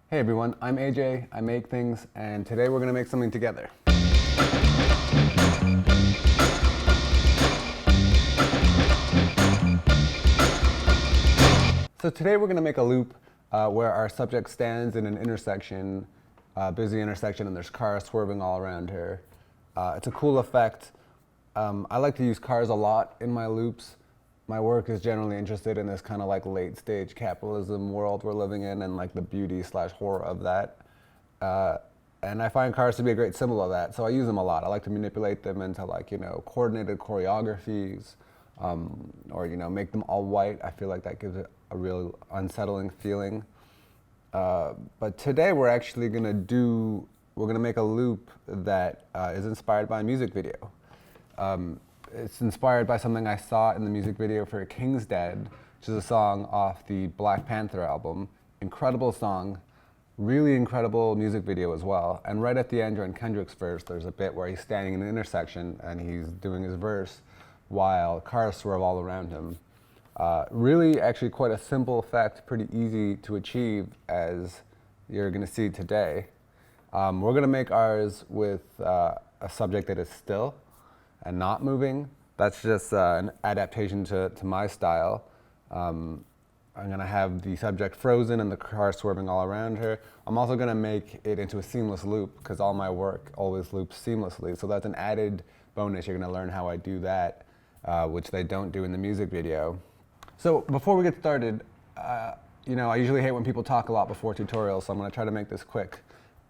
Hey everyone, I'm AJ, I make things, and today we're going to make something together. So today we're going to make a loop where our subject stands in an intersection, busy intersection, and there's cars swerving all around her. It's a cool effect. I like to use cars a lot in my loops. My work is generally interested in this kind of like late stage capitalism world we're living in and like the beauty / horror of that. And I find cars to be a great symbol of that, so I use them a lot. I like to manipulate them into like, coordinated choreographies, or, make them all white. I feel like that gives it a real unsettling feeling. But today we're actually we're gonna make a loop that is inspired by a music video. It's inspired by something I saw in the music video for King's Dead, which is a song off the Black Panther album. Incredible song, really incredible music video as well. And right at the end during Kendrick's verse, there's a bit where he's standing in an intersection and he's doing his verse while cars swerve all around him. Really actually quite a simple effect, pretty easy to achieve as you're gonna see today. We're gonna make ours with a subject that is still and not moving. That's just an adaptation to my style. I'm gonna have the subject frozen and the car swerving all around her. I'm also gonna make it into a seamless loop because all my work always loops seamlessly. So that's an added bonus. You're gonna learn how I do that, which they don't do in the music video. So before we get started, I usually hate when people talk a lot before tutorials, so I'm gonna try to make this quick.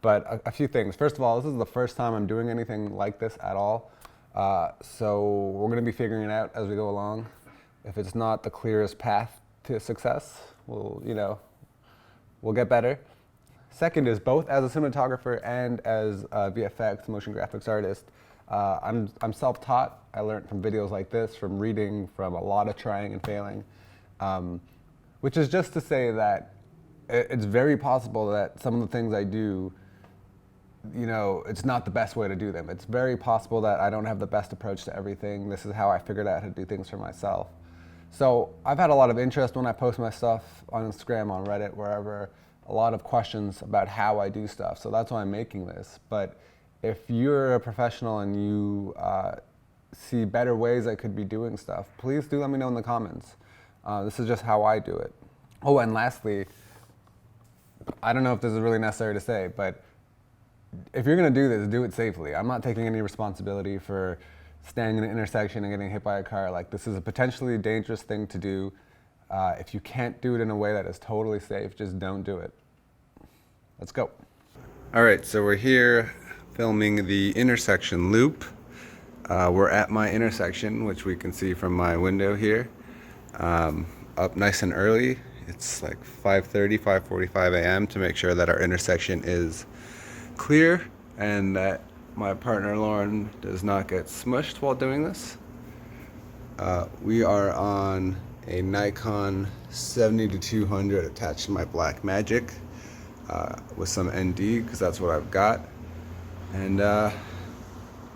But a few things. First of all, this is the first time I'm doing anything like this at all. So we're going to be figuring it out as we go along. If it's not the clearest path to success, we'll get better. Second is, both as a cinematographer and as a VFX, motion graphics artist, I'm self-taught. I learned from videos like this, from reading, from a lot of trying and failing, which is just to say that it's very possible that some of the things I do, it's not the best way to do them. It's very possible that I don't have the best approach to everything. This is how I figured out how to do things for myself. So I've had a lot of interest when I post my stuff on Instagram, on Reddit, wherever, a lot of questions about how I do stuff. So that's why I'm making this. But if you're a professional and you see better ways I could be doing stuff, please do let me know in the comments. This is just how I do it. Oh, and lastly, I don't know if this is really necessary to say, but if you're going to do this, do it safely. I'm not taking any responsibility for standing in an intersection and getting hit by a car. Like, this is a potentially dangerous thing to do. If you can't do it in a way that is totally safe, just don't do it. Let's go. All right, so we're here filming the intersection loop. We're at my intersection, which we can see from my window here. Up nice and early. It's like 5:30, 5:45 a.m. to make sure that our intersection is clear and that my partner Lauren does not get smushed while doing this. We are on a Nikon 70-200 attached to my Blackmagic with some ND because that's what I've got. And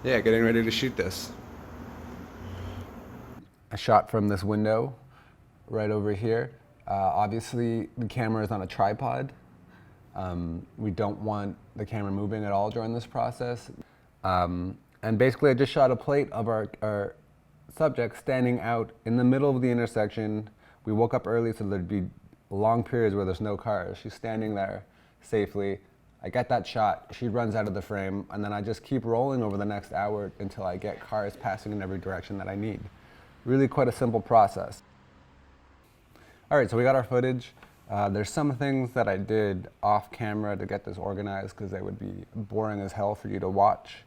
yeah, getting ready to shoot this. I shot from this window right over here. Obviously the camera is on a tripod. We don't want the camera moving at all during this process. And basically I just shot a plate of our subject standing out in the middle of the intersection. We woke up early so there'd be long periods where there's no cars. She's standing there safely. I get that shot, she runs out of the frame, and then I just keep rolling over the next hour until I get cars passing in every direction that I need. Really quite a simple process. All right, so we got our footage. There's some things that I did off camera to get this organized because they would be boring as hell for you to watch.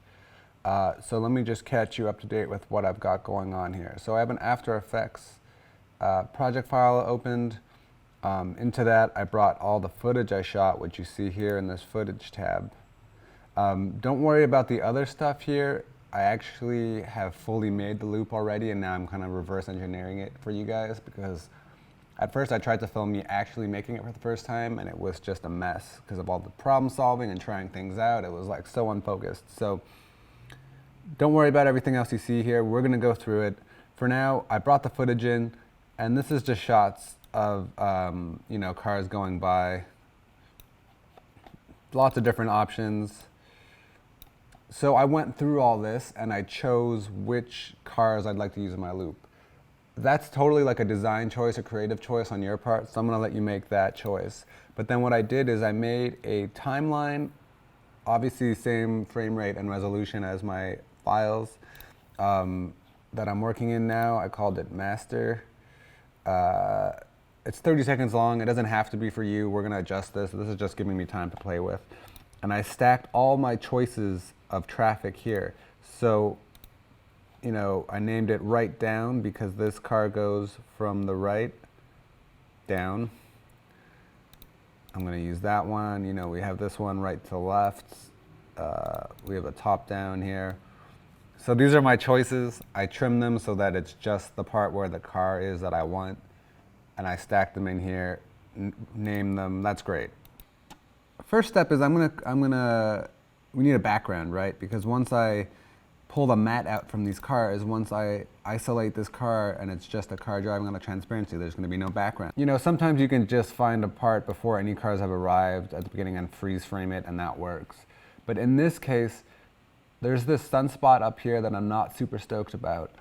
So let me just catch you up to date with what I've got going on here. So I have an After Effects project file opened. Into that, I brought all the footage I shot, which you see here in this footage tab. Don't worry about the other stuff here. I actually have fully made the loop already, and now I'm kind of reverse engineering it for you guys because at first I tried to film me actually making it for the first time, and it was just a mess because of all the problem solving and trying things out. It was like so unfocused. So don't worry about everything else you see here. We're gonna go through it. For now, I brought the footage in, and this is just shots of cars going by. lots of different options. So I went through all this and I chose which cars I'd like to use in my loop. That's totally like a design choice, a creative choice on your part, so I'm gonna let you make that choice. But then what I did is I made a timeline, obviously same frame rate and resolution as my files that I'm working in now. I called it master. It's 30 seconds long. It doesn't have to be for you. We're gonna adjust this. This is just giving me time to play with. And I stacked all my choices of traffic here. So, you know, I named it right down because this car goes from the right down. I'm gonna use that one. You know, we have this one right to left. We have a top down here. So these are my choices. I trim them so that it's just the part where the car is that I want. And I stack them in here, name them. That's great. First step is we need a background, right? Because once I pull the matte out from these cars, once I isolate this car and it's just a car driving on a transparency, there's gonna be no background. You know, sometimes you can just find a part before any cars have arrived at the beginning and freeze frame it, and that works. But in this case, there's this sunspot up here that I'm not super stoked about.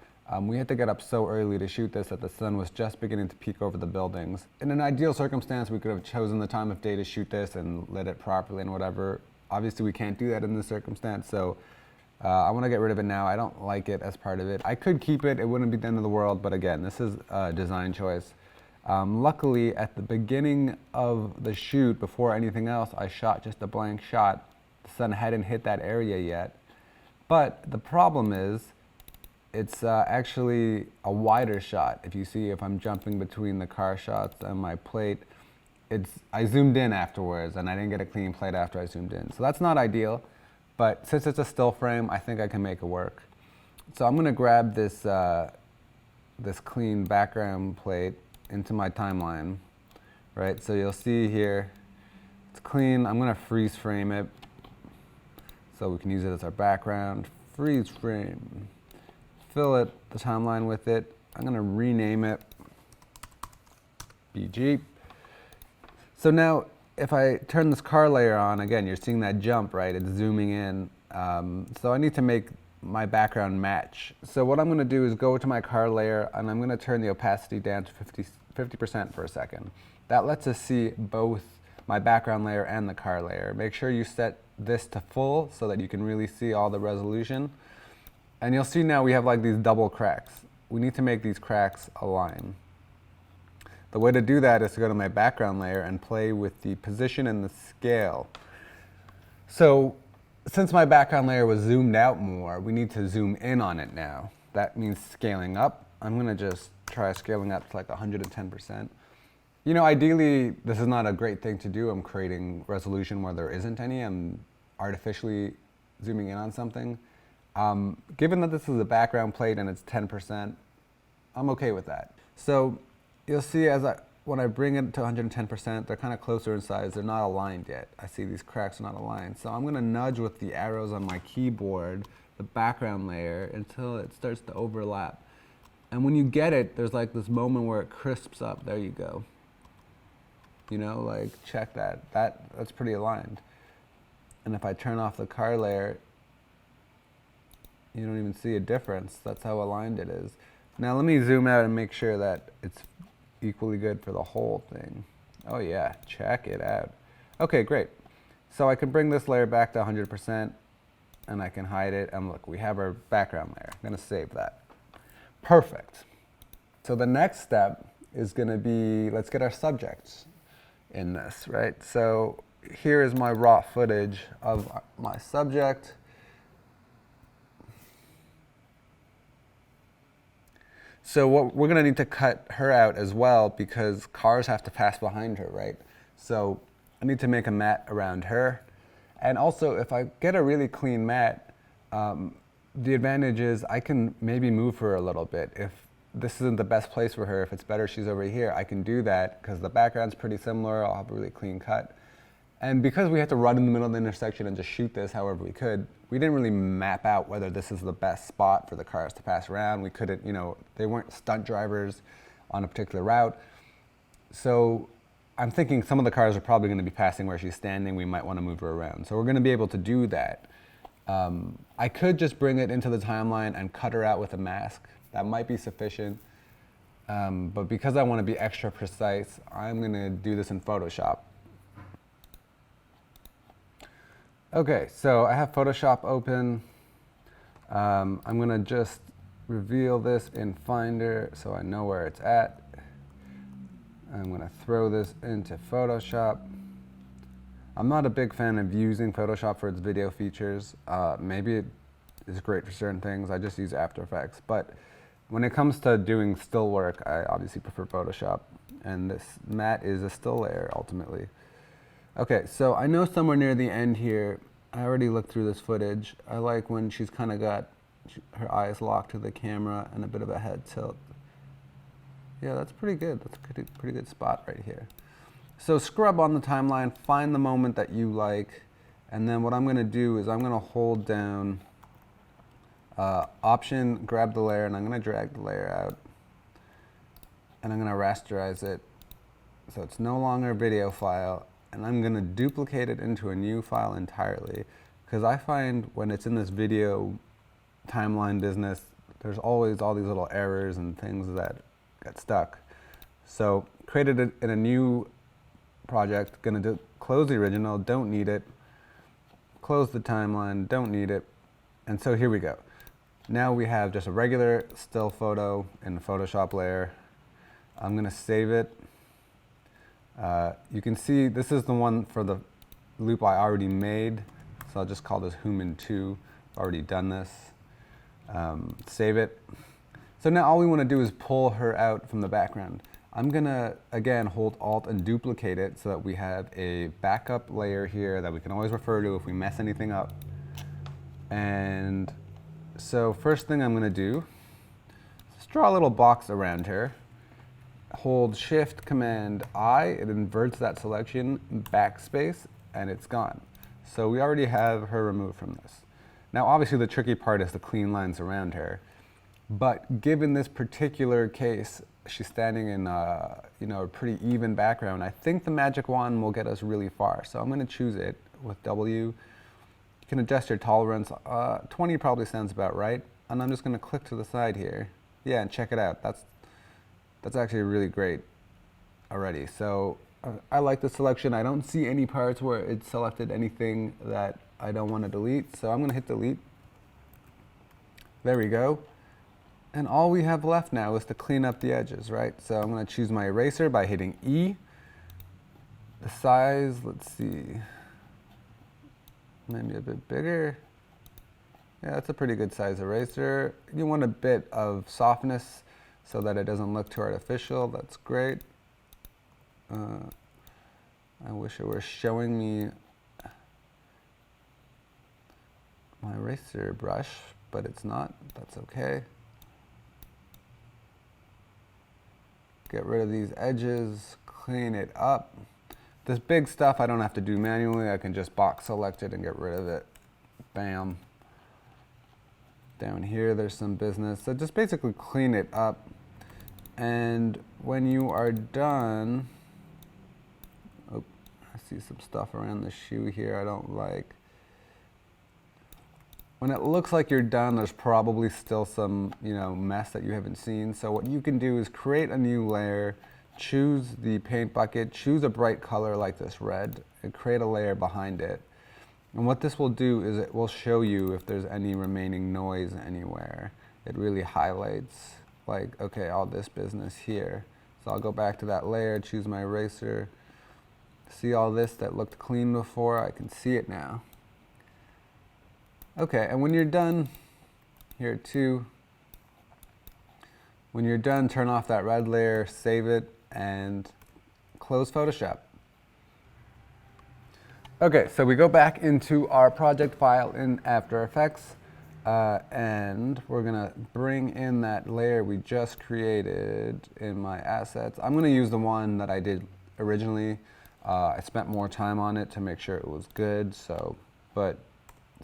We had to get up so early to shoot this that the sun was just beginning to peek over the buildings. In an ideal circumstance, we could have chosen the time of day to shoot this and lit it properly and whatever. Obviously, we can't do that in this circumstance, so I want to get rid of it now. I don't like it as part of it. I could keep it. It wouldn't be the end of the world, but again, this is a design choice. Luckily, at the beginning of the shoot, before anything else, I shot just a blank shot. The sun hadn't hit that area yet. But the problem is, it's actually a wider shot. If you see, if I'm jumping between the car shots and my plate, I zoomed in afterwards and I didn't get a clean plate after I zoomed in. So that's not ideal, but since it's a still frame, I think I can make it work. So I'm gonna grab this, this clean background plate into my timeline, right? So you'll see here, it's clean. I'm gonna freeze frame it so we can use it as our background. Freeze frame. Fill it, the timeline with it. I'm gonna rename it BG. So now, if I turn this car layer on, again, you're seeing that jump, right? It's zooming in. So I need to make my background match. So what I'm gonna do is go to my car layer and I'm gonna turn the opacity down to 50% for a second. That lets us see both my background layer and the car layer. Make sure you set this to full so that you can really see all the resolution. And you'll see now we have like these double cracks. We need to make these cracks align. The way to do that is to go to my background layer and play with the position and the scale. So since my background layer was zoomed out more, we need to zoom in on it now. That means scaling up. I'm gonna just try scaling up to like 110%. You know, ideally, this is not a great thing to do. I'm creating resolution where there isn't any. I'm artificially zooming in on something. Given that this is a background plate and it's 10%, I'm okay with that. So you'll see when I bring it to 110%, they're kind of closer in size. They're not aligned yet. I see these cracks are not aligned. So I'm gonna nudge with the arrows on my keyboard, the background layer, until it starts to overlap. And when you get it, there's like this moment where it crisps up. There you go. You know, like check that. That's pretty aligned. And if I turn off the car layer, you don't even see a difference. That's how aligned it is. Now let me zoom out and make sure that it's equally good for the whole thing. Oh yeah, check it out. Okay, great. So I can bring this layer back to 100% and I can hide it. And look, we have our background layer. I'm gonna save that. Perfect. So the next step is gonna be, let's get our subjects in this, right? So here is my raw footage of my subject. So we're gonna need to cut her out as well because cars have to pass behind her, right? So I need to make a matte around her. And also if I get a really clean matte, the advantage is I can maybe move her a little bit. If this isn't the best place for her, if it's better she's over here, I can do that because the background's pretty similar. I'll have a really clean cut. And because we had to run in the middle of the intersection and just shoot this however we could, we didn't really map out whether this is the best spot for the cars to pass around. We couldn't, you know, they weren't stunt drivers on a particular route. So I'm thinking some of the cars are probably going to be passing where she's standing. We might want to move her around. So we're going to be able to do that. I could just bring it into the timeline and cut her out with a mask. That might be sufficient. But because I want to be extra precise, I'm going to do this in Photoshop. Okay, so I have Photoshop open. I'm going to just reveal this in Finder so I know where it's at. I'm going to throw this into Photoshop. I'm not a big fan of using Photoshop for its video features. Maybe it is great for certain things. I just use After Effects. But when it comes to doing still work, I obviously prefer Photoshop. And this matte is a still layer, ultimately. Okay, so I know somewhere near the end here, I already looked through this footage. I like when she's kind of got her eyes locked to the camera and a bit of a head tilt. Yeah, that's pretty good. That's a pretty good spot right here. So scrub on the timeline, find the moment that you like, and then what I'm going to do is I'm going to hold down Option, grab the layer, and I'm going to drag the layer out. And I'm going to rasterize it so it's no longer a video file. And I'm going to duplicate it into a new file entirely. Because I find when it's in this video timeline business, there's always all these little errors and things that get stuck. So created it in a new project, going to close the original, don't need it. Close the timeline, don't need it. And so here we go. Now we have just a regular still photo in the Photoshop layer. I'm going to save it. You can see this is the one for the loop I already made. So I'll just call this Human 2. I've already done this. Save it. So now all we want to do is pull her out from the background. I'm going to, again, hold Alt and duplicate it so that we have a backup layer here that we can always refer to if we mess anything up. And so first thing I'm going to do is draw a little box around her. Hold Shift Command I, it inverts that selection, backspace, and it's gone. So we already have her removed from this. Now obviously the tricky part is the clean lines around her. But given this particular case, she's standing in a pretty even background. I think the magic wand will get us really far. So I'm going to choose it with W. You can adjust your tolerance. 20 probably sounds about right. And I'm just going to click to the side here. Yeah, and check it out. That's actually really great already. So I like the selection. I don't see any parts where it selected anything that I don't want to delete. So I'm going to hit delete. There we go. And all we have left now is to clean up the edges, right? So I'm going to choose my eraser by hitting E. The size, let's see, maybe a bit bigger. Yeah, that's a pretty good size eraser. You want a bit of softness so that it doesn't look too artificial. That's great. I wish it were showing me my eraser brush, but it's not. That's okay. Get rid of these edges, clean it up. This big stuff I don't have to do manually. I can just box select it and get rid of it. Bam. Down here there's some business. So just basically clean it up. And when you are done, oh, I see some stuff around the shoe here I don't like. When it looks like you're done, there's probably still some, mess that you haven't seen. So what you can do is create a new layer, choose the paint bucket, choose a bright color like this red, and create a layer behind it. And what this will do is it will show you if there's any remaining noise anywhere. It really highlights, like, okay, all this business here. So I'll go back to that layer, choose my eraser. See all this that looked clean before? I can see it now. Okay, and when you're done, here too, when you're done, turn off that red layer, save it, and close Photoshop. Okay, so we go back into our project file in After Effects, and we're gonna bring in that layer we just created in my assets. I'm gonna use the one that I did originally. I spent more time on it to make sure it was good, but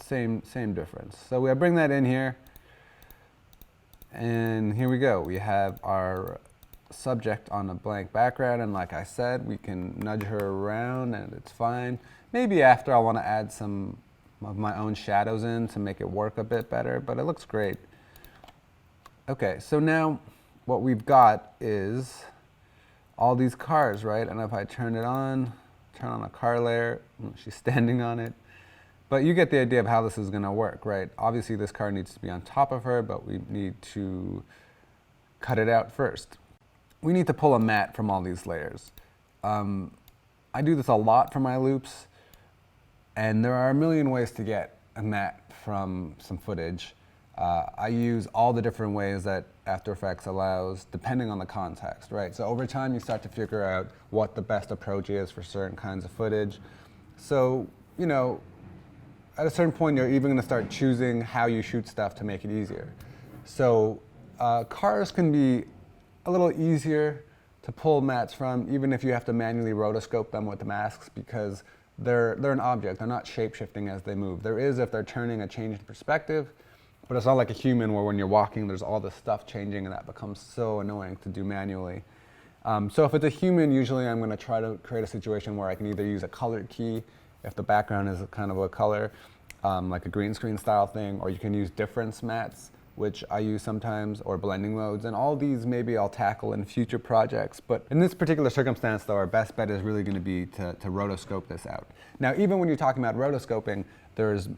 same difference. So we bring that in here, and here we go. We have our subject on a blank background, and like I said, we can nudge her around and it's fine. Maybe after I want to add some of my own shadows in to make it work a bit better, but it looks great. Okay, so now what we've got is all these cars, right? And if I turn on a car layer, she's standing on it. But you get the idea of how this is gonna work, right? Obviously this car needs to be on top of her, but we need to cut it out first. We need to pull a matte from all these layers. I do this a lot for my loops, and there are a million ways to get a matte from some footage. I use all the different ways that After Effects allows, depending on the context, right? So over time, you start to figure out what the best approach is for certain kinds of footage. So, you know, at a certain point, you're even gonna start choosing how you shoot stuff to make it easier. So cars can be a little easier to pull mattes from, even if you have to manually rotoscope them with the masks, because they're an object. They're not shape-shifting as they move. There is if they're turning a change in perspective, but it's not like a human where when you're walking, there's all this stuff changing and that becomes so annoying to do manually. So if it's a human, usually I'm gonna try to create a situation where I can either use a colored key if the background is kind of a color, like a green screen style thing, or you can use difference mattes, which I use sometimes, or blending modes, and all these maybe I'll tackle in future projects. But in this particular circumstance though, our best bet is really gonna be to rotoscope this out. Now, even when you're talking about rotoscoping, there's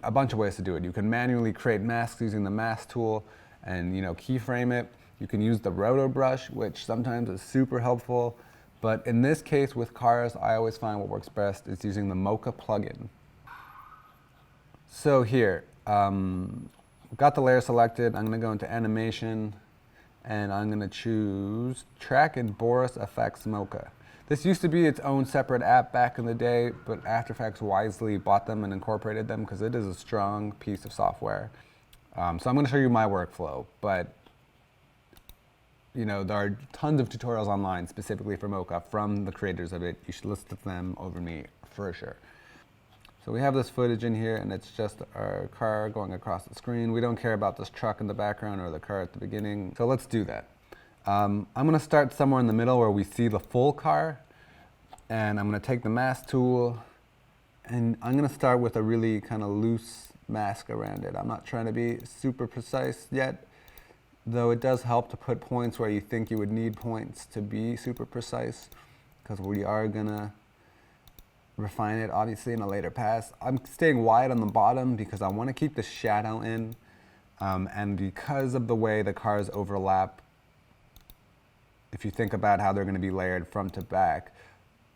a bunch of ways to do it. You can manually create masks using the mask tool and, you know, keyframe it. You can use the roto brush, which sometimes is super helpful. But in this case with cars, I always find what works best is using the Mocha plugin. So here, got the layer selected. I'm gonna go into animation and I'm gonna choose Track and Boris Effects Mocha. This used to be its own separate app back in the day, but After Effects wisely bought them and incorporated them because it is a strong piece of software. So I'm gonna show you my workflow, but you know, there are tons of tutorials online specifically for Mocha from the creators of it. You should listen to them over me for sure. So we have this footage in here and it's just our car going across the screen. We don't care about this truck in the background or the car at the beginning. So let's do that. I'm gonna start somewhere in the middle where we see the full car, and I'm gonna take the mask tool and I'm gonna start with a really kind of loose mask around it. I'm not trying to be super precise yet, though it does help to put points where you think you would need points to be super precise, because we are gonna refine it obviously in a later pass. I'm staying wide on the bottom because I want to keep the shadow in, and because of the way the cars overlap, if you think about how they're going to be layered front to back,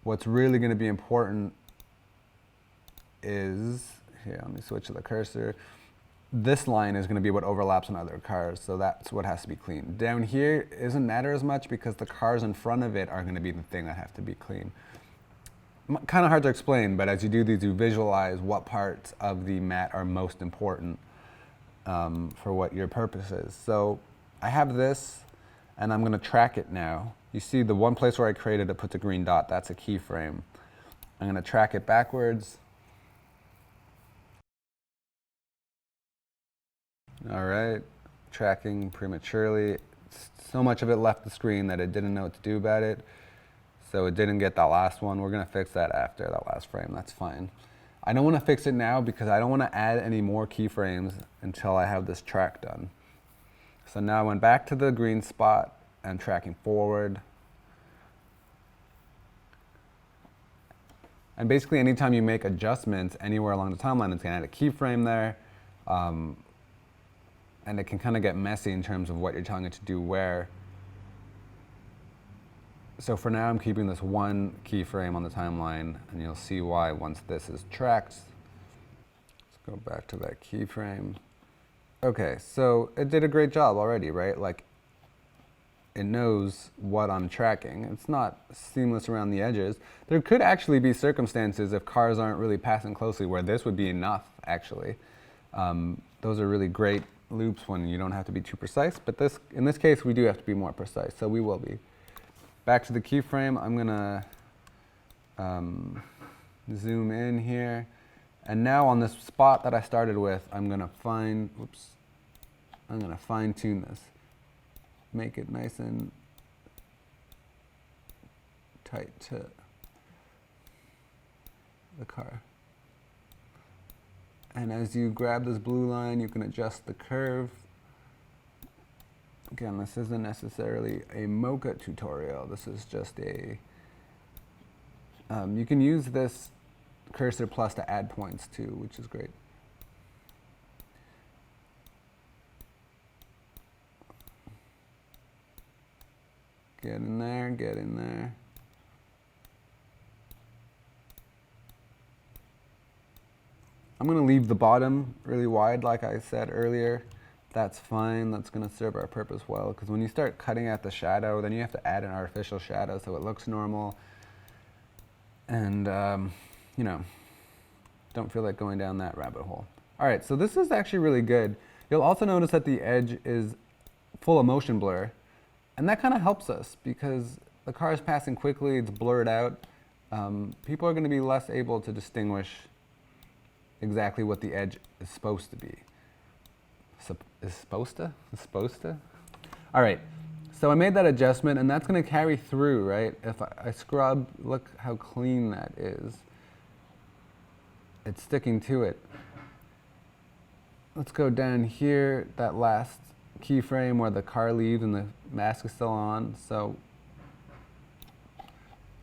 what's really going to be important is, here, let me switch to the cursor. This line is going to be what overlaps on other cars, so that's what has to be clean. Down here isn't matter as much because the cars in front of it are going to be the thing that have to be clean. Kind of hard to explain, but as you do these, you visualize what parts of the matte are most important for what your purpose is. So I have this, and I'm going to track it now. You see the one place where I created it puts a green dot, that's a keyframe. I'm going to track it backwards. All right, tracking prematurely. So much of it left the screen that it didn't know what to do about it. So it didn't get that last one. We're gonna fix that after that last frame, that's fine. I don't wanna fix it now because I don't wanna add any more keyframes until I have this track done. So now I went back to the green spot and tracking forward. And basically anytime you make adjustments anywhere along the timeline, it's gonna add a keyframe there. And it can kind of get messy in terms of what you're telling it to do where. So for now, I'm keeping this one keyframe on the timeline, and you'll see why once this is tracked. Let's go back to that keyframe. Okay, so it did a great job already, right? Like, it knows what I'm tracking. It's not seamless around the edges. There could actually be circumstances if cars aren't really passing closely where this would be enough, actually. Those are really great loops when you don't have to be too precise, but in this case, we do have to be more precise, so we will be. Back to the keyframe, I'm gonna zoom in here, and now on this spot that I started with, I'm gonna fine tune this. Make it nice and tight to the car. And as you grab this blue line, you can adjust the curve. Again, this isn't necessarily a Mocha tutorial. This is just a, you can use this cursor plus to add points too, which is great. Get in there, get in there. I'm going to leave the bottom really wide, like I said earlier. That's fine. That's going to serve our purpose well, because when you start cutting at the shadow, then you have to add an artificial shadow so it looks normal. And, you know, don't feel like going down that rabbit hole. All right, so this is actually really good. You'll also notice that the edge is full of motion blur. And that kind of helps us because the car is passing quickly, it's blurred out. People are going to be less able to distinguish exactly what the edge is supposed to be. Is supposed to? All right, so I made that adjustment and that's going to carry through, right? If I scrub, look how clean that is. It's sticking to it. Let's go down here, that last keyframe where the car leaves and the mask is still on. So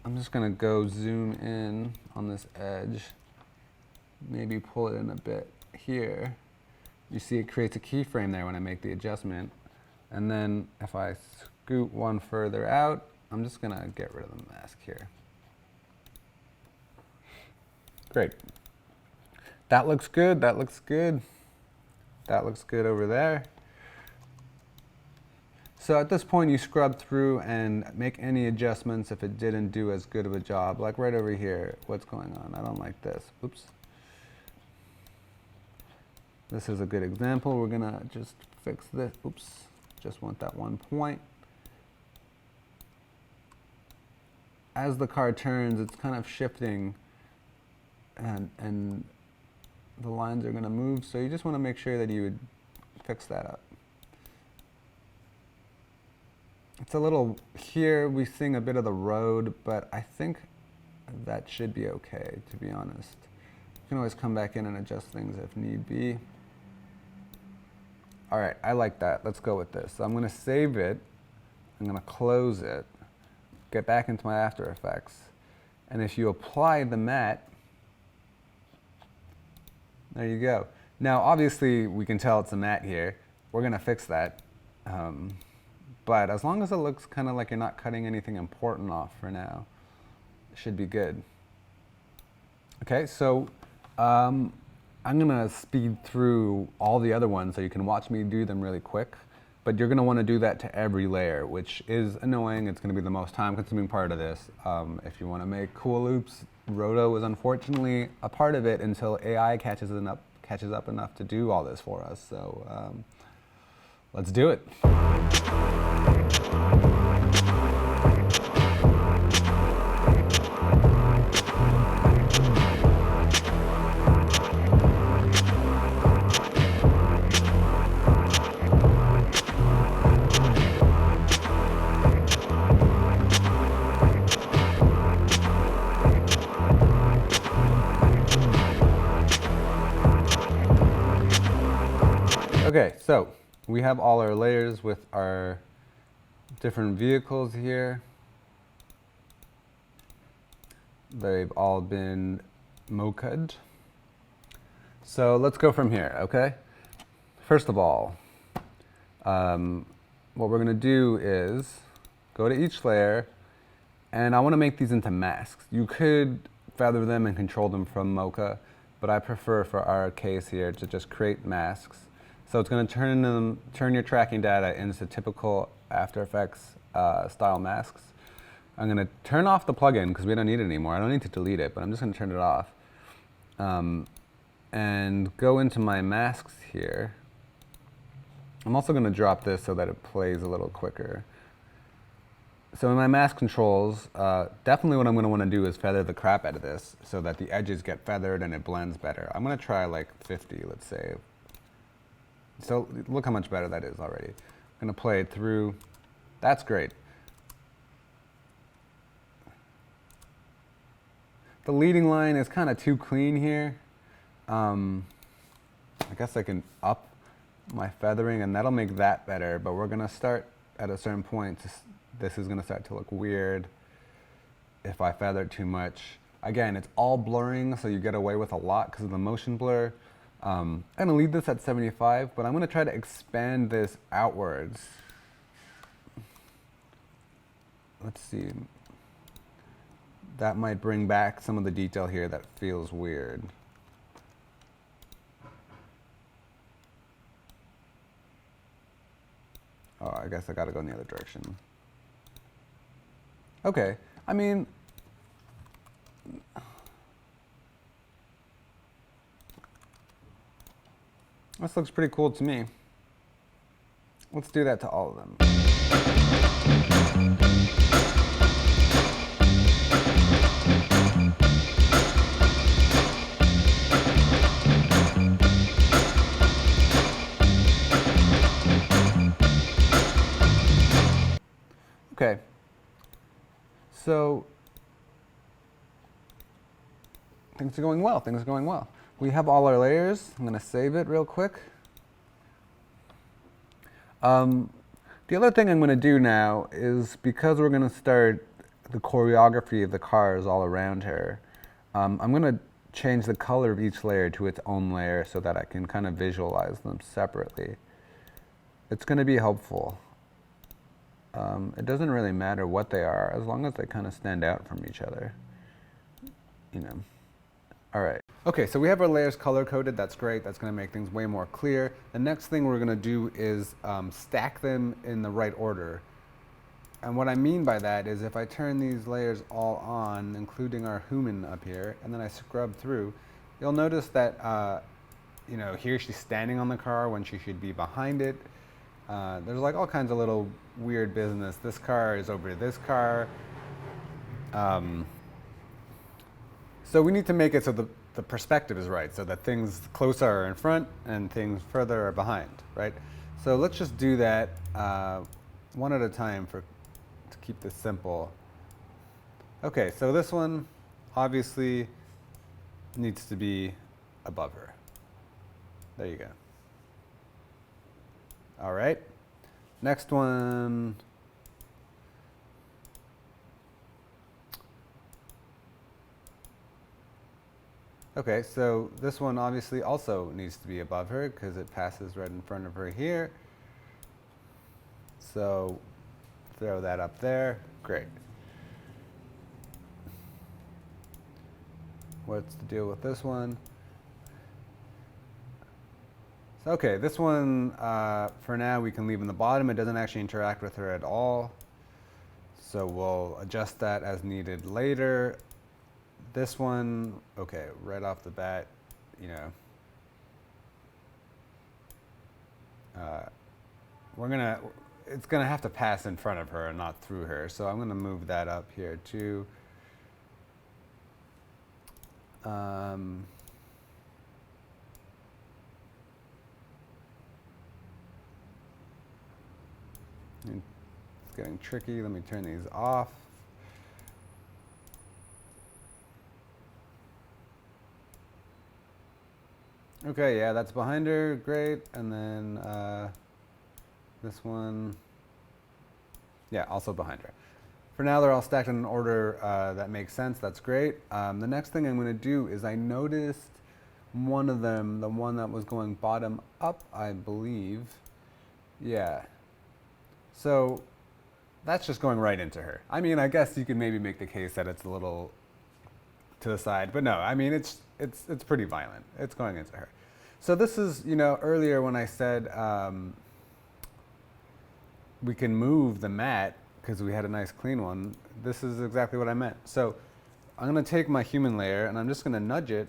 I'm just going to go zoom in on this edge, maybe pull it in a bit here. You see it creates a keyframe there when I make the adjustment. And then if I scoot one further out, I'm just going to get rid of the mask here. Great. That looks good, that looks good. That looks good over there. So at this point, you scrub through and make any adjustments if it didn't do as good of a job. Like right over here, what's going on? I don't like this. Oops. This is a good example. We're gonna just fix this. Oops, just want that one point. As the car turns, it's kind of shifting and the lines are gonna move. So you just wanna make sure that you would fix that up. It's a little, here we sing a bit of the road, but I think that should be okay, to be honest. You can always come back in and adjust things if need be. All right, I like that. Let's go with this. So I'm gonna save it. I'm gonna close it, get back into my After Effects. And if you apply the matte, there you go. Now, obviously, we can tell it's a matte here. We're gonna fix that. But as long as it looks kind of like you're not cutting anything important off for now, it should be good. Okay, so I'm gonna speed through all the other ones so you can watch me do them really quick, but you're gonna wanna do that to every layer, which is annoying. It's gonna be the most time-consuming part of this. If you wanna make cool loops, Roto is unfortunately a part of it until AI catches up enough to do all this for us. So let's do it. Okay, so we have all our layers with our different vehicles here. They've all been Mocha'd. So let's go from here, okay? First of all, what we're gonna do is go to each layer, and I wanna make these into masks. You could feather them and control them from Mocha, but I prefer for our case here to just create masks. So it's going to turn your tracking data into typical After Effects style masks. I'm going to turn off the plugin because we don't need it anymore. I don't need to delete it, but I'm just going to turn it off. And go into my masks here. I'm also going to drop this so that it plays a little quicker. So in my mask controls, definitely what I'm going to want to do is feather the crap out of this so that the edges get feathered and it blends better. I'm going to try like 50, let's say. So look how much better that is already. I'm gonna play it through. That's great. The leading line is kind of too clean here. I guess I can up my feathering and that'll make that better, but we're gonna start at a certain point. This is gonna start to look weird if I feather it too much. Again, it's all blurring, so you get away with a lot because of the motion blur. I'm gonna leave this at 75, but I'm gonna try to expand this outwards. Let's see. That might bring back some of the detail here that feels weird. Oh, I guess I gotta go in the other direction. Okay, I mean, this looks pretty cool to me. Let's do that to all of them. Okay, so things are going well, things are going well. We have all our layers. I'm gonna save it real quick. The other thing I'm gonna do now is, because we're gonna start the choreography of the cars all around her, I'm gonna change the color of each layer to its own layer so that I can kind of visualize them separately. It's gonna be helpful. It doesn't really matter what they are, as long as they kind of stand out from each other, you know. All right. Okay, so we have our layers color-coded. That's great. That's going to make things way more clear. The next thing we're going to do is stack them in the right order. And what I mean by that is, if I turn these layers all on, including our human up here, and then I scrub through, you'll notice that, you know, here she's standing on the car when she should be behind it. There's like all kinds of little weird business. This car is over this car. So we need to make it so the perspective is right, so that things closer are in front and things further are behind, right? So let's just do that one at a time to keep this simple. Okay, so this one obviously needs to be above her. There you go. All right, next one. Okay, so this one obviously also needs to be above her because it passes right in front of her here. So throw that up there. Great. What's the deal with this one? So, okay, this one, for now, we can leave in the bottom. It doesn't actually interact with her at all. So we'll adjust that as needed later. This one, okay, right off the bat, you know, it's gonna have to pass in front of her and not through her. So I'm gonna move that up here too. It's getting tricky. Let me turn these off. Okay, yeah, that's behind her, great. And then this one, yeah, also behind her. For now, they're all stacked in an order that makes sense, that's great. The next thing I'm gonna do is, I noticed one of them, the one that was going bottom up, I believe. Yeah. So that's just going right into her. I mean, I guess you could maybe make the case that it's a little to the side, but no, I mean, it's pretty violent. It's going into her. So this is, you know, earlier when I said we can move the mat because we had a nice clean one, this is exactly what I meant. So I'm gonna take my human layer and I'm just gonna nudge it.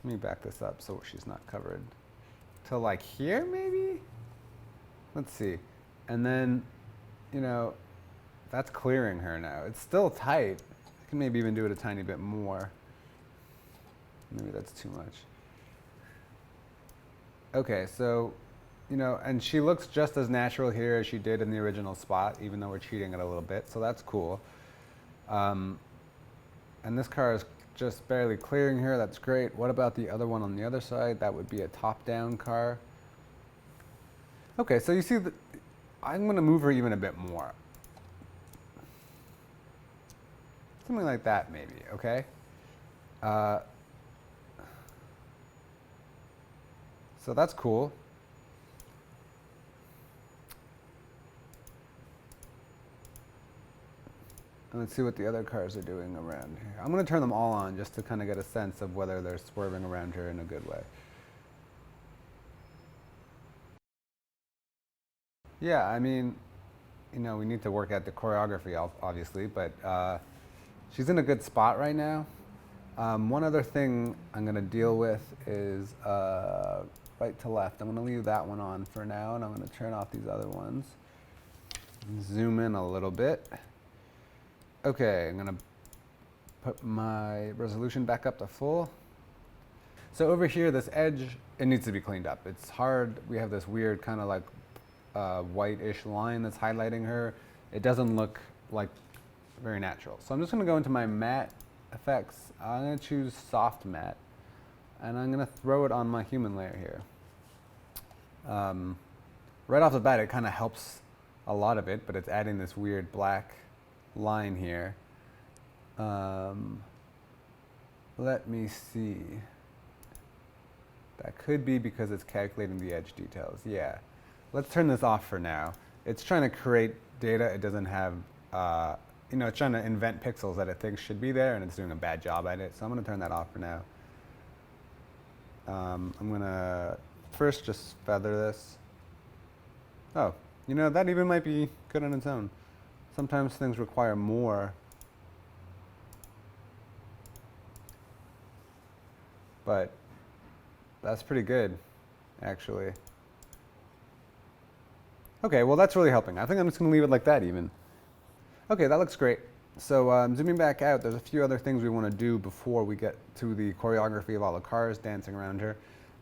Let me back this up so she's not covered. To like here, maybe? Let's see. And then, you know, that's clearing her now. It's still tight. I can maybe even do it a tiny bit more. Maybe that's too much. Okay, so, you know, and she looks just as natural here as she did in the original spot, even though we're cheating it a little bit, so that's cool. And this car is just barely clearing here. That's great. What about the other one on the other side? That would be a top-down car. Okay, so you see, I'm going to move her even a bit more. Something like that, maybe, okay? So that's cool. And let's see what the other cars are doing around here. I'm going to turn them all on just to kind of get a sense of whether they're swerving around here in a good way. Yeah, I mean, you know, we need to work at the choreography, obviously, but she's in a good spot right now. One other thing I'm going to deal with is right to left. I'm going to leave that one on for now, and I'm going to turn off these other ones. Zoom in a little bit. Okay, I'm going to put my resolution back up to full. So over here, this edge, it needs to be cleaned up. It's hard. We have this weird kind of like whitish line that's highlighting her. It doesn't look like very natural. So I'm just going to go into my matte effects. I'm going to choose soft matte, and I'm going to throw it on my human layer here. Right off the bat, it kind of helps a lot of it, but it's adding this weird black line here. Let me see. That could be because it's calculating the edge details. Yeah. Let's turn this off for now. It's trying to create data it doesn't have, you know, it's trying to invent pixels that it thinks should be there, and it's doing a bad job at it. So I'm going to turn that off for now. I'm going to first just feather this. Oh, you know, that even might be good on its own. Sometimes things require more. But that's pretty good, actually. Okay, well that's really helping. I think I'm just going to leave it like that even. Okay, that looks great. So zooming back out, there's a few other things we want to do before we get to the choreography of all the cars dancing around her.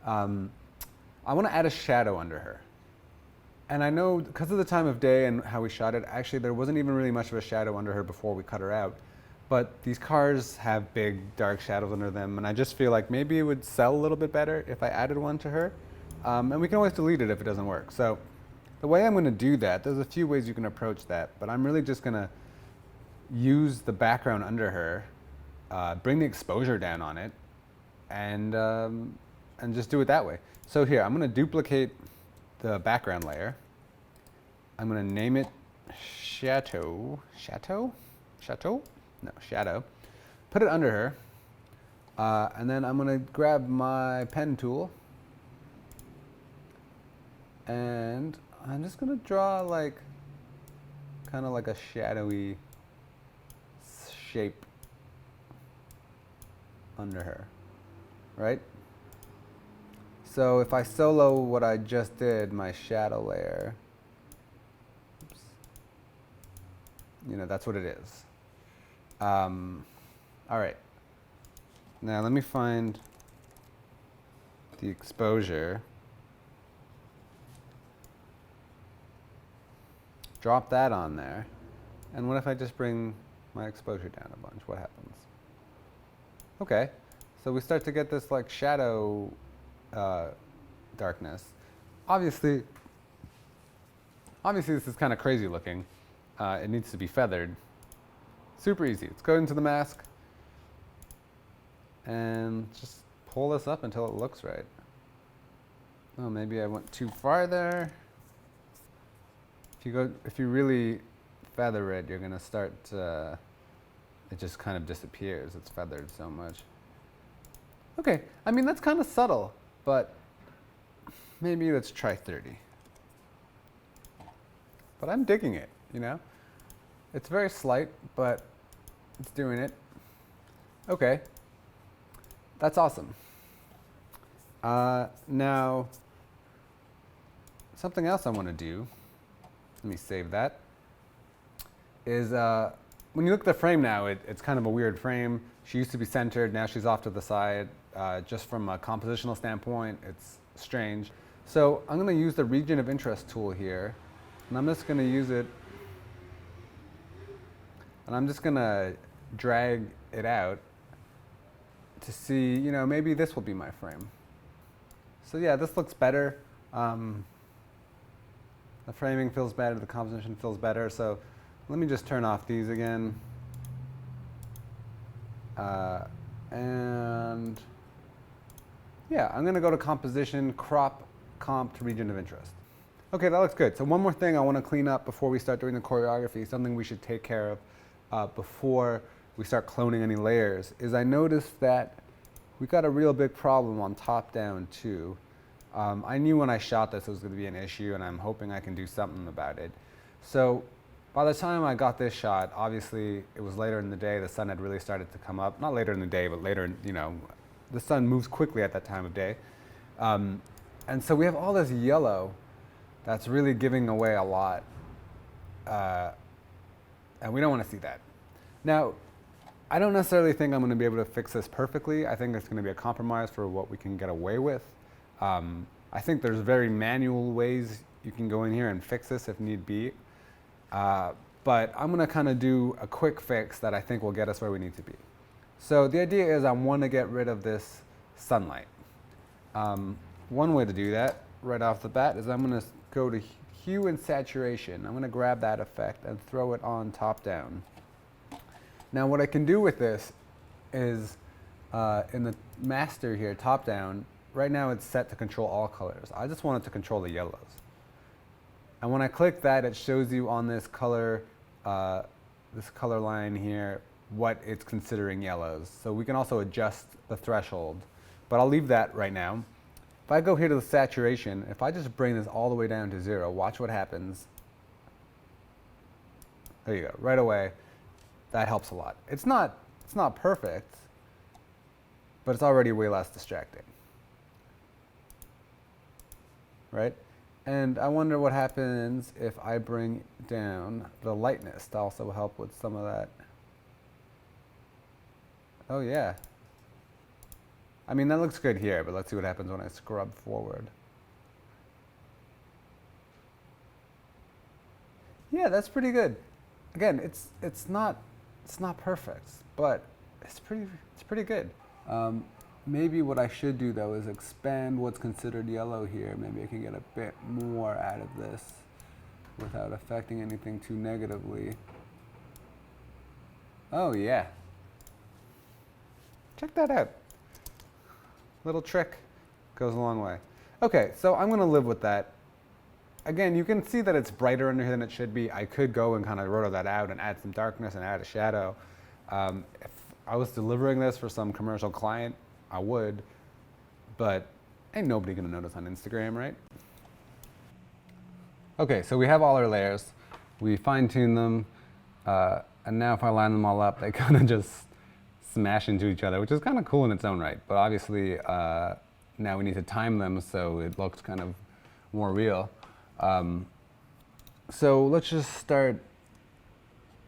I want to add a shadow under her. And I know because of the time of day and how we shot it, actually there wasn't even really much of a shadow under her before we cut her out. But these cars have big dark shadows under them, and I just feel like maybe it would sell a little bit better if I added one to her. And we can always delete it if it doesn't work. So the way I'm going to do that, there's a few ways you can approach that, but I'm really just going to use the background under her, bring the exposure down on it, and just do it that way. So here, I'm going to duplicate the background layer. I'm going to name it Shadow. No, Shadow. Put it under her, and then I'm going to grab my pen tool, and I'm just going to draw like, kind of like a shadowy shape under her, right? So if I solo what I just did, my shadow layer, oops, you know, that's what it is. All right. Now let me find the exposure. Drop that on there. And what if I just bring my exposure down a bunch? What happens? Okay. So we start to get this like shadow darkness. Obviously this is kind of crazy looking. It needs to be feathered. Super easy. Let's go into the mask and just pull this up until it looks right. Oh, maybe I went too far there. If you really feather it, you're gonna start. It just kind of disappears. It's feathered so much. Okay, I mean that's kind of subtle, but maybe let's try 30. But I'm digging it, you know? It's very slight, but it's doing it. Okay, that's awesome. Now, something else I want to do, let me save that, is when you look at the frame now, it's kind of a weird frame. She used to be centered, now she's off to the side. Just from a compositional standpoint, it's strange. So I'm going to use the region of interest tool here, and I'm just going to use it, and I'm just going to drag it out to see, you know, maybe this will be my frame. So yeah, this looks better. The framing feels better, the composition feels better. So let me just turn off these again. And yeah, I'm gonna go to composition, crop, comp to region of interest. Okay, that looks good. So one more thing I wanna clean up before we start doing the choreography, something we should take care of before we start cloning any layers, is I noticed that we got a real big problem on top down too. I knew when I shot this it was gonna be an issue, and I'm hoping I can do something about it. So by the time I got this shot, obviously it was later in the day, the sun had really started to come up. Not later in the day, but later in, you know, the sun moves quickly at that time of day. And so we have all this yellow that's really giving away a lot. And we don't want to see that. Now, I don't necessarily think I'm going to be able to fix this perfectly. I think it's going to be a compromise for what we can get away with. I think there's very manual ways you can go in here and fix this if need be. But I'm going to kind of do a quick fix that I think will get us where we need to be. So the idea is I want to get rid of this sunlight. One way to do that right off the bat is I'm going to go to hue and saturation. I'm going to grab that effect and throw it on top down. Now what I can do with this is in the master here, top down, right now it's set to control all colors. I just want it to control the yellows. And when I click that, it shows you on this color line here what it's considering yellows. So we can also adjust the threshold, but I'll leave that right now. If I go here to the saturation, if I just bring this all the way down to 0, watch what happens. There you go, right away. That helps a lot. It's not perfect, but it's already way less distracting, right? And I wonder what happens if I bring down the lightness to also help with some of that. Oh yeah. I mean, that looks good here, but let's see what happens when I scrub forward. Yeah, that's pretty good. Again, it's not perfect, but it's pretty good. Maybe what I should do though is expand what's considered yellow here. Maybe I can get a bit more out of this without affecting anything too negatively. Oh yeah. Check that out. Little trick goes a long way. Okay, so I'm gonna live with that. Again, you can see that it's brighter under here than it should be. I could go and kind of roto that out and add some darkness and add a shadow. If I was delivering this for some commercial client, I would, but ain't nobody gonna notice on Instagram, right? Okay, so we have all our layers. We fine-tuned them, and now if I line them all up, they kind of just smash into each other, which is kind of cool in its own right. But obviously, now we need to time them so it looks kind of more real. So let's just start.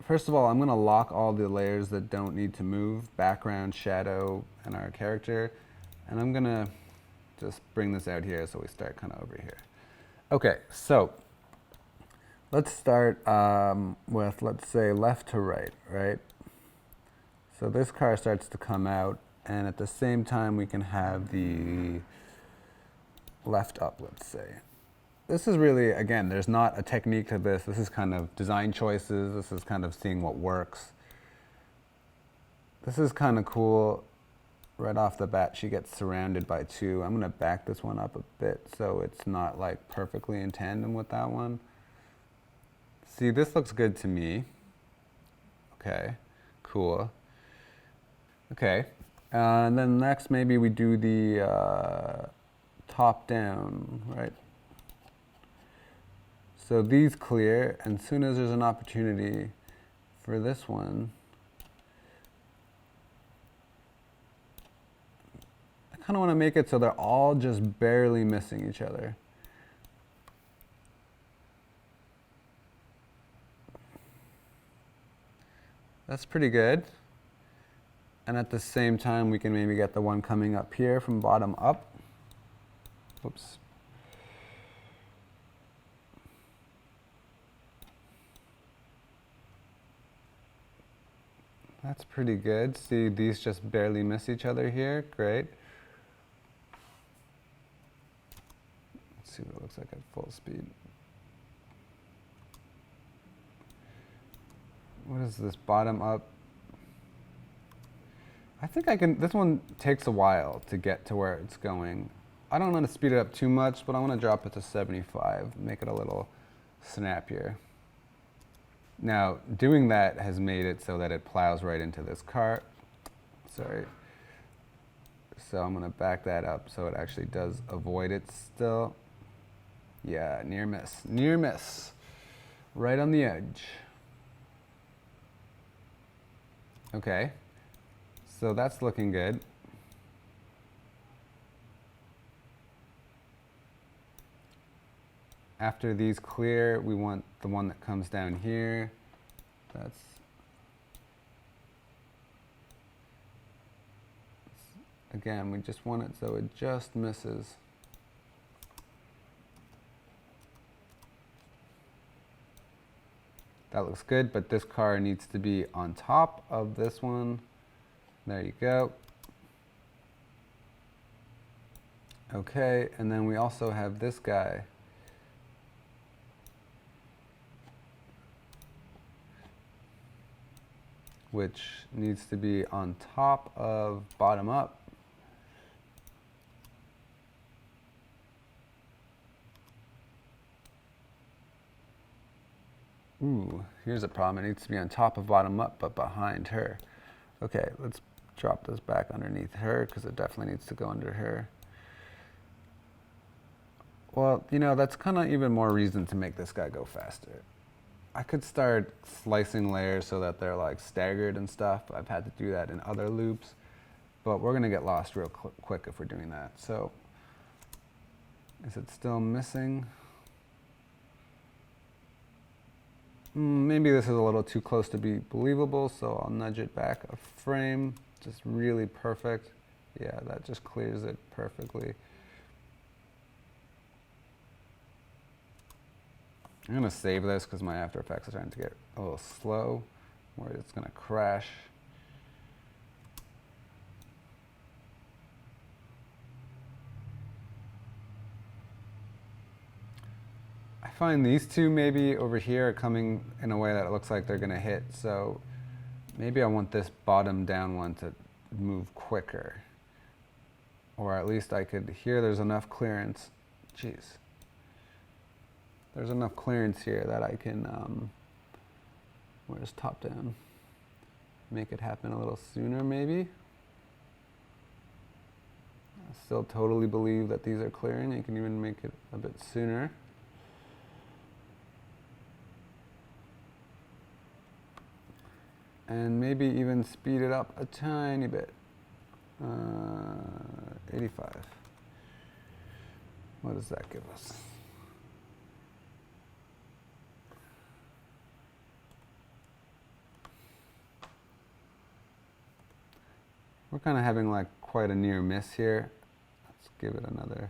First of all, I'm going to lock all the layers that don't need to move, background, shadow, and our character. And I'm going to just bring this out here so we start kind of over here. Okay, so let's start with, let's say, left to right, right? So this car starts to come out, and at the same time we can have the left up, let's say. This is really, again, there's not a technique to this. This is kind of design choices. This is kind of seeing what works. This is kind of cool. Right off the bat, she gets surrounded by two. I'm going to back this one up a bit so it's not like perfectly in tandem with that one. See, this looks good to me. Okay, cool. Okay, and then next maybe we do the top down, right? So these clear, and as soon as there's an opportunity for this one, I kind of want to make it so they're all just barely missing each other. That's pretty good. And at the same time, we can maybe get the one coming up here from bottom up. Oops. That's pretty good. See, these just barely miss each other here. Great. Let's see what it looks like at full speed. What is this, bottom up? I think I can, this one takes a while to get to where it's going. I don't want to speed it up too much, but I want to drop it to 75, make it a little snappier. Now, doing that has made it so that it plows right into this car. Sorry. So I'm going to back that up so it actually does avoid it still. Yeah, near miss. Near miss. Right on the edge. Okay. So that's looking good. After these clear, we want the one that comes down here. That's again, we just want it so it just misses. That looks good, but this car needs to be on top of this one. There you go. Okay, and then we also have this guy. Which needs to be on top of bottom up. Ooh, here's a problem. It needs to be on top of bottom up, but behind her. Okay, let's drop this back underneath her because it definitely needs to go under her. Well, you know, that's kind of even more reason to make this guy go faster. I could start slicing layers so that they're like staggered and stuff. I've had to do that in other loops, but we're gonna get lost real quick if we're doing that. So, is it still missing? Maybe this is a little too close to be believable, so I'll nudge it back a frame. Just really perfect. Yeah, that just clears it perfectly. I'm going to save this because my After Effects is starting to get a little slow, where it's going to crash. I find these two maybe over here are coming in a way that it looks like they're going to hit, so maybe I want this bottom down one to move quicker. Or at least I could, here there's enough clearance. Jeez. There's enough clearance here that I can, where's top down? Make it happen a little sooner maybe. I still totally believe that these are clearing. You can even make it a bit sooner. And maybe even speed it up a tiny bit. 85. What does that give us? We're kind of having like quite a near miss here. Let's give it another.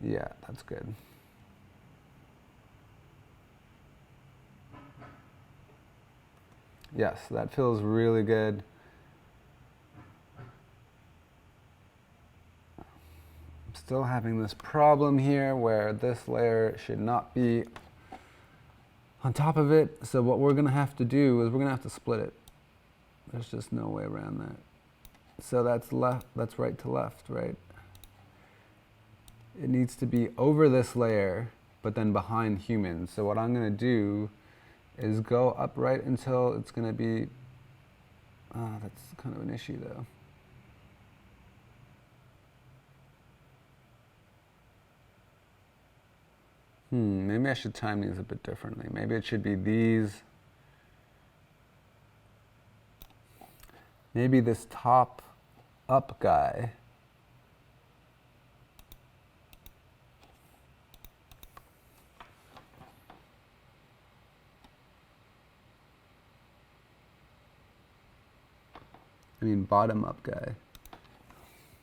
Yeah, that's good. Yes, that feels really good. I'm still having this problem here where this layer should not be on top of it. So what we're going to have to do is we're going to have to split it. There's just no way around that. So that's left, that's right to left, right? It needs to be over this layer, but then behind humans. So what I'm going to do is go up right until it's going to be, that's kind of an issue though. Maybe I should time these a bit differently. Maybe it should be these. Maybe this top up guy. I mean bottom up guy.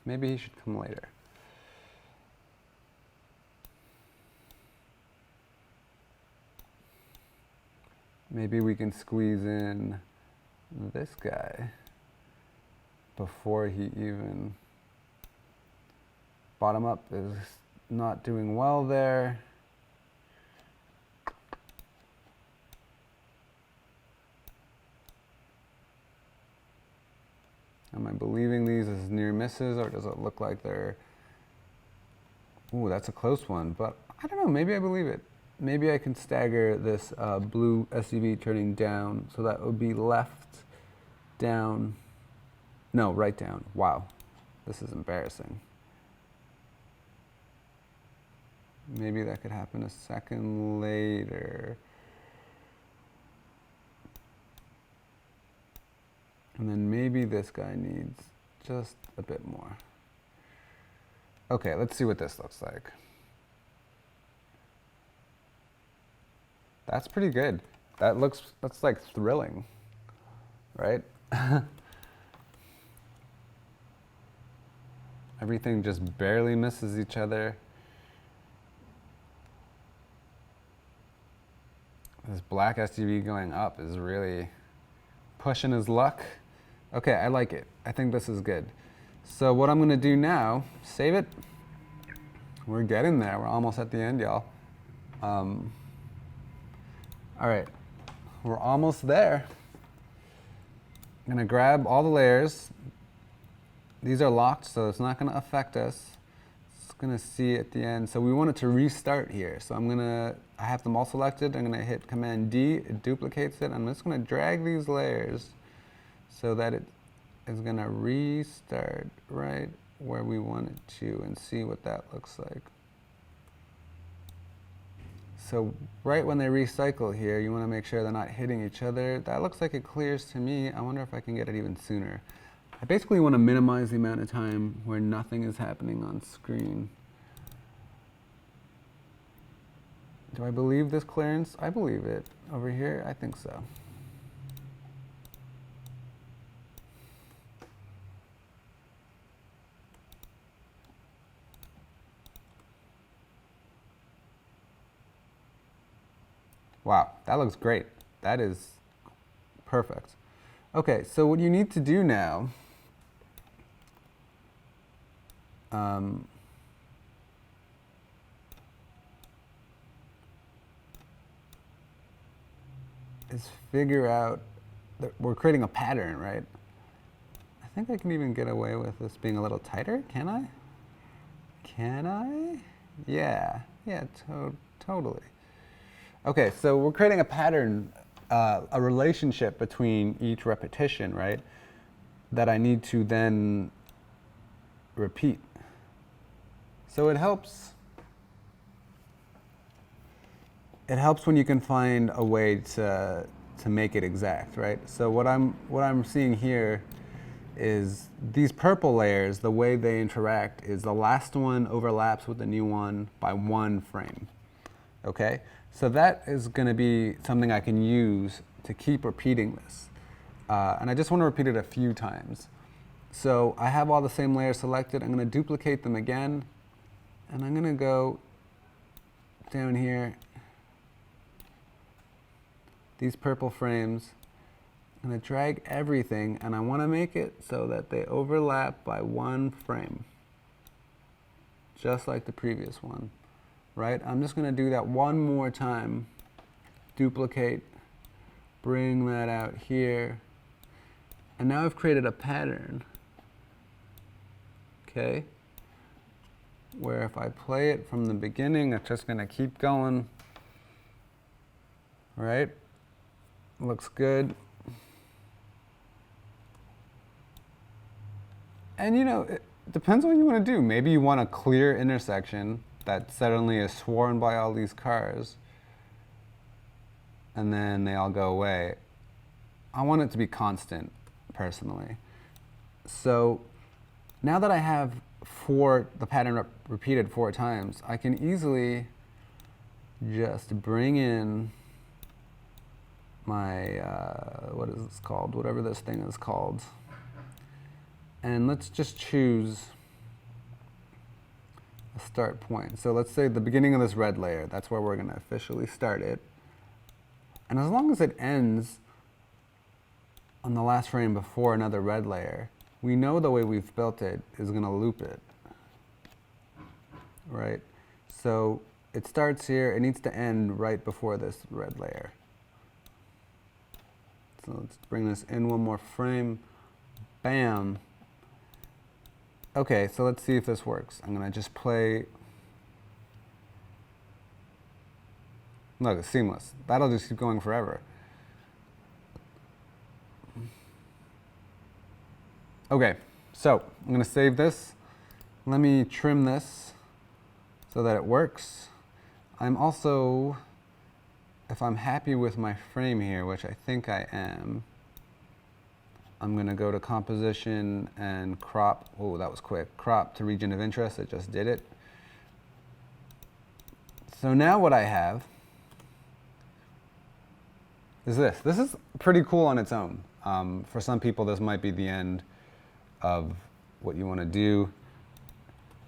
Maybe he should come later. Maybe we can squeeze in this guy before he even, bottom up is not doing well there. Am I believing these as near misses, or does it look like they're, ooh, that's a close one, but I don't know, maybe I believe it. Maybe I can stagger this blue SUV turning down, so that would be left, down, no, right down. Wow, this is embarrassing. Maybe that could happen a second later. And then maybe this guy needs just a bit more. Okay, let's see what this looks like. That's pretty good. That's like thrilling, right? Everything just barely misses each other. This black SUV going up is really pushing his luck. Okay, I like it. I think this is good. So what I'm gonna do now, save it. We're getting there. We're almost at the end, y'all. All right, we're almost there. I'm gonna grab all the layers. These are locked, so it's not gonna affect us. It's gonna see at the end. So we want it to restart here. So I have them all selected. I'm gonna hit Command D, it duplicates it. I'm just gonna drag these layers so that it is gonna restart right where we want it to, and see what that looks like. So right when they recycle here, you wanna make sure they're not hitting each other. That looks like it clears to me. I wonder if I can get it even sooner. I basically wanna minimize the amount of time where nothing is happening on screen. Do I believe this clearance? I believe it. Over here, I think so. Wow, that looks great. That is perfect. Okay, so what you need to do now is figure out that we're creating a pattern, right? I think I can even get away with this being a little tighter, can I? Can I? Yeah, totally. Okay, so we're creating a pattern, a relationship between each repetition, right? That I need to then repeat. So it helps when you can find a way to make it exact, right? So what I'm seeing here is these purple layers, the way they interact is the last one overlaps with the new one by 1 frame, okay? So that is gonna be something I can use to keep repeating this. And I just wanna repeat it a few times. So I have all the same layers selected. I'm gonna duplicate them again, and I'm gonna go down here, these purple frames. I'm gonna drag everything, and I wanna make it so that they overlap by 1 frame, just like the previous one, right? I'm just gonna do that one more time, duplicate, bring that out here, and now I've created a pattern, okay? Where if I play it from the beginning, it's just gonna keep going, right? Looks good. And you know, it depends what you want to do. Maybe you want a clear intersection that suddenly is sworn by all these cars, and then they all go away. I want it to be constant, personally. So now that I have the pattern repeated 4 times, I can easily just bring in my, what is this called? Whatever this thing is called. And let's just choose a start point. So let's say the beginning of this red layer, that's where we're gonna officially start it. And as long as it ends on the last frame before another red layer, we know the way we've built it is going to loop it, right? So it starts here, it needs to end right before this red layer. So let's bring this in one more frame. Bam. Okay, so let's see if this works. I'm going to just play. Look, it's seamless. That'll just keep going forever. Okay, so I'm going to save this. Let me trim this so that it works. I'm also, if I'm happy with my frame here, which I think I am, I'm going to go to composition and crop. Oh, that was quick. Crop to region of interest. It just did it. So now what I have is this. This is pretty cool on its own. For some people, this might be the end of what you want to do.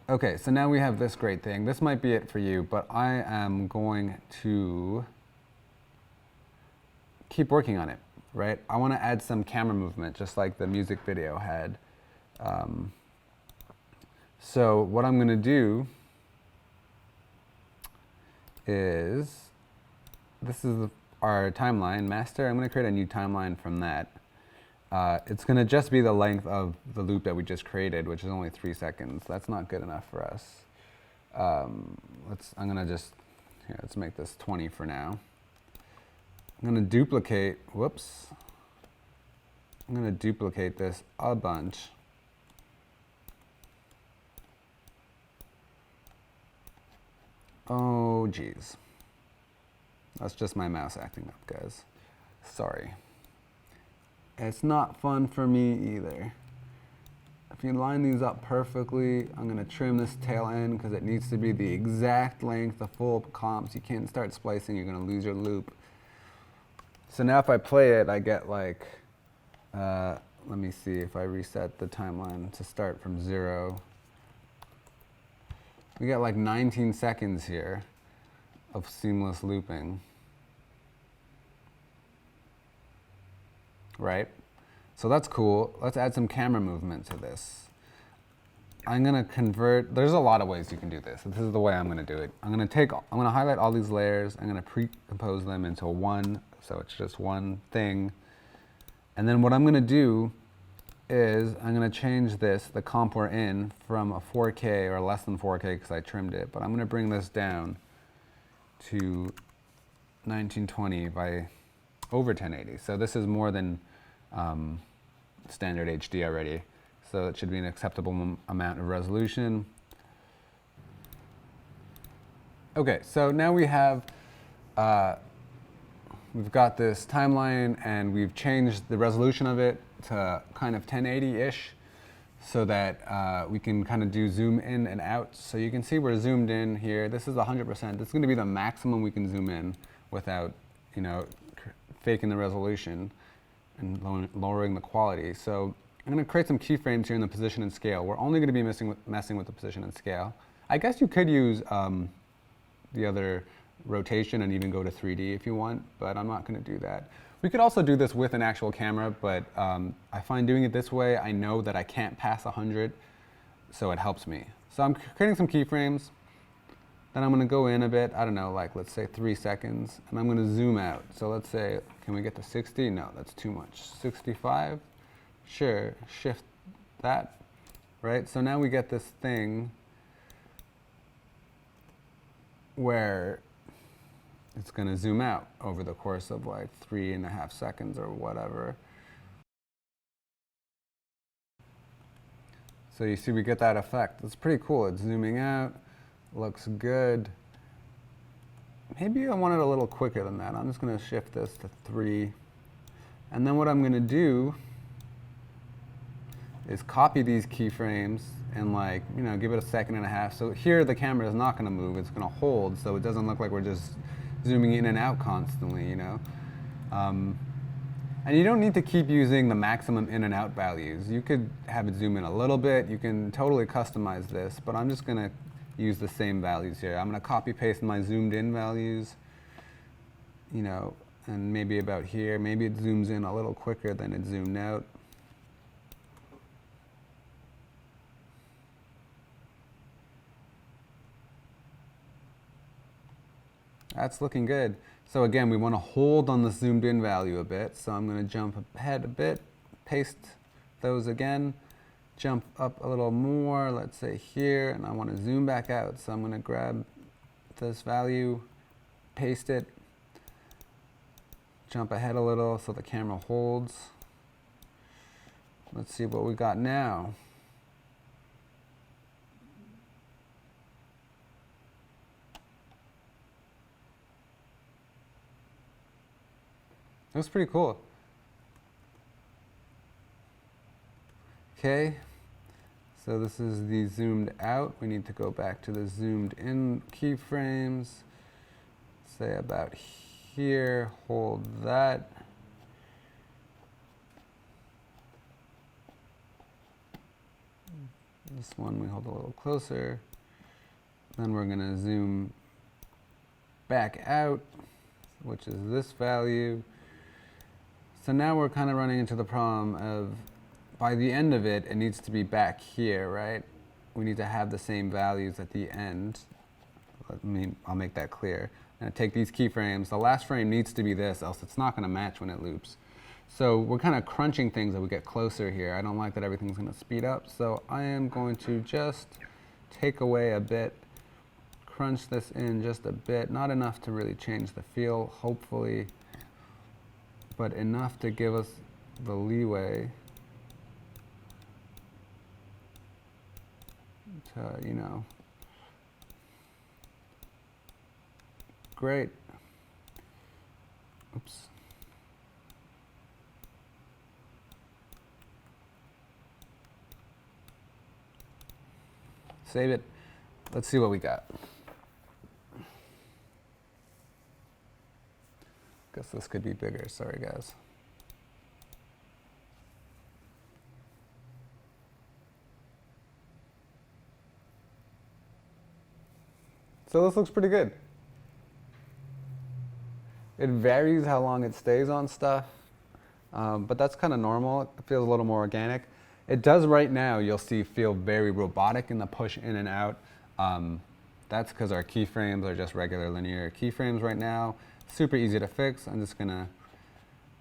Okay, so now we have this great thing. This might be it for you, but I am going to keep working on it, right? I want to add some camera movement, just like the music video had. So what I'm going to do is, this is our timeline master. I'm going to create a new timeline from that. It's going to just be the length of the loop that we just created, which is only 3 seconds. That's not good enough for us. I'm going to just, here, let's make this 20 for now. I'm going to duplicate, whoops. I'm going to duplicate this a bunch. Oh, geez. That's just my mouse acting up, guys. Sorry. It's not fun for me either. If you line these up perfectly, I'm going to trim this tail end because it needs to be the exact length, the full comps. You can't start splicing, you're going to lose your loop. So now if I play it, I get like, let me see if I reset the timeline to start from 0. We got like 19 seconds here of seamless looping. Right? So that's cool. Let's add some camera movement to this. I'm going to convert, there's a lot of ways you can do this. This is the way I'm going to do it. I'm going to highlight all these layers. I'm going to pre-compose them into one, so it's just one thing. And then what I'm going to do is I'm going to change this, the comp we're in, from a 4K or less than 4K because I trimmed it. But I'm going to bring this down to 1920 by over 1080. So this is more than standard HD already. So it should be an acceptable amount of resolution. Okay, so now we have, we've got this timeline and we've changed the resolution of it to kind of 1080-ish so that we can kind of do zoom in and out. So you can see we're zoomed in here. This is 100%. This is going to be the maximum we can zoom in without, you know, faking the resolution and lowering the quality. So I'm going to create some keyframes here in the position and scale. We're only going to be messing with the position and scale. I guess you could use the other rotation and even go to 3D if you want, but I'm not going to do that. We could also do this with an actual camera, but I find doing it this way, I know that I can't pass 100, so it helps me. So I'm creating some keyframes. Then I'm going to go in a bit, I don't know, like let's say 3 seconds, and I'm going to zoom out. So let's say, can we get to 60? No, that's too much. 65? Sure, shift that, right? So now we get this thing where it's going to zoom out over the course of like 3.5 seconds or whatever. So you see we get that effect. It's pretty cool. It's zooming out. Looks good. Maybe I want it a little quicker than that. I'm just going to shift this to 3. And then what I'm going to do is copy these keyframes and, like, you know, give it a 1.5 seconds. So here the camera is not going to move. It's going to hold, so it doesn't look like we're just zooming in and out constantly, you know. And you don't need to keep using the maximum in and out values. You could have it zoom in a little bit. You can totally customize this, but I'm just going to use the same values here. I'm going to copy paste my zoomed in values, you know, and maybe about here. Maybe it zooms in a little quicker than it zoomed out. That's looking good. So again, we want to hold on the zoomed in value a bit. So I'm going to jump ahead a bit, paste those again, jump up a little more, let's say here, and I want to zoom back out. So I'm going to grab this value, paste it, jump ahead a little so the camera holds. Let's see what we got now. It was pretty cool. Okay, so this is the zoomed out. We need to go back to the zoomed in keyframes. Say about here, hold that. This one we hold a little closer. Then we're gonna zoom back out, which is this value. So now we're kind of running into the problem of, by the end of it, it needs to be back here, right? We need to have the same values at the end. I'll make that clear. I'm gonna take these keyframes. The last frame needs to be this, else it's not gonna match when it loops. So we're kind of crunching things as we get closer here. I don't like that everything's gonna speed up. So I am going to just take away a bit, crunch this in just a bit, not enough to really change the feel, hopefully, but enough to give us the leeway to, you know, great. Oops. Save it. Let's see what we got. Guess this could be bigger. Sorry, guys. So this looks pretty good. It varies how long it stays on stuff, but that's kind of normal. It feels a little more organic. It does right now, you'll see, feel very robotic in the push in and out. That's because our keyframes are just regular linear keyframes right now. Super easy to fix. I'm just gonna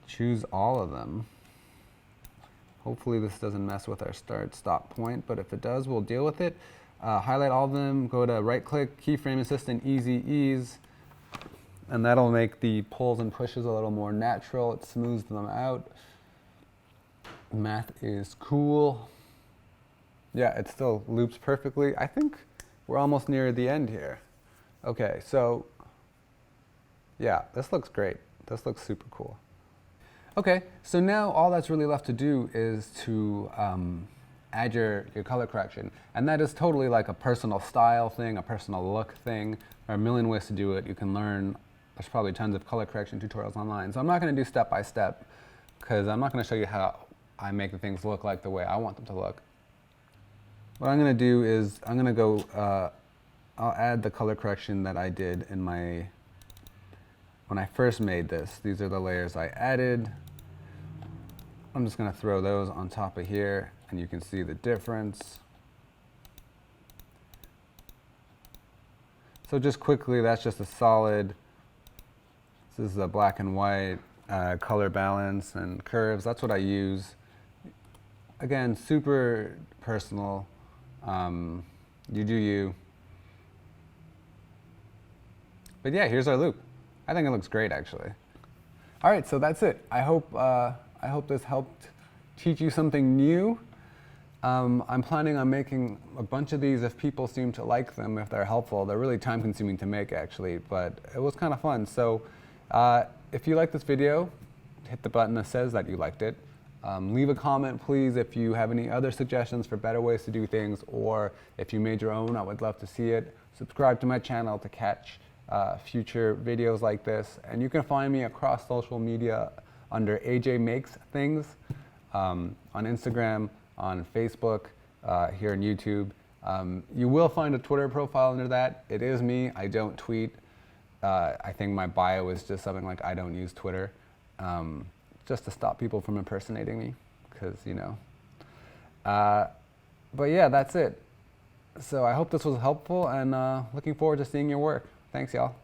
choose all of them. Hopefully this doesn't mess with our start stop point, but if it does, we'll deal with it. Highlight all of them, go to right click, keyframe assistant, easy ease, and that'll make the pulls and pushes a little more natural. It smooths them out. Math is cool. Yeah, it still loops perfectly. I think we're almost near the end here. Okay, so yeah, this looks great. This looks super cool. Okay, so now all that's really left to do is to add your color correction. And that is totally like a personal style thing, a personal look thing. There are a million ways to do it. You can learn, there's probably tons of color correction tutorials online. So I'm not gonna do step by step, because I'm not gonna show you how I make the things look like the way I want them to look. What I'm gonna do is I'm gonna go, I'll add the color correction that I did in my, when I first made this. These are the layers I added. I'm just gonna throw those on top of here and you can see the difference. So just quickly, that's just a solid, this is a black and white color balance and curves. That's what I use. Again, super personal. You do you. But yeah, here's our loop. I think it looks great, actually. All right, so that's it. I hope this helped teach you something new. I'm planning on making a bunch of these if people seem to like them, if they're helpful. They're really time-consuming to make, actually, but it was kind of fun. So if you like this video, hit the button that says that you liked it. Leave a comment, please, if you have any other suggestions for better ways to do things, or if you made your own, I would love to see it. Subscribe to my channel to catch future videos like this. And you can find me across social media under AJMAKESTHINGS, on Instagram, on Facebook, here on YouTube. You will find a Twitter profile under that. It is me. I don't tweet. I think my bio is just something like I don't use Twitter, just to stop people from impersonating me, because, you know. But yeah, that's it. So I hope this was helpful, and looking forward to seeing your work. Thanks, y'all.